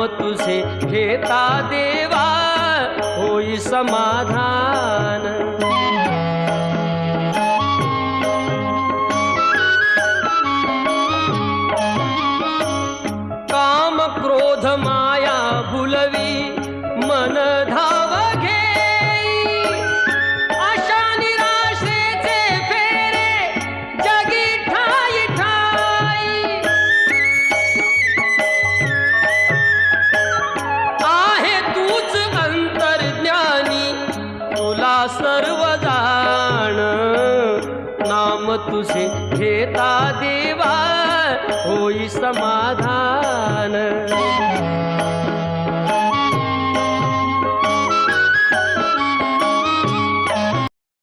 नाम तुझे घेता देवा होई समाधान। काम क्रोध माया भुलवी मन धाव घेई, आशा निराशेचे फेरे जगी ठाई ठाई। आहे तूच अंतर्ज्ञानी तुला सर्व जाण, नाम तुझे घेता देवा होई समाधान।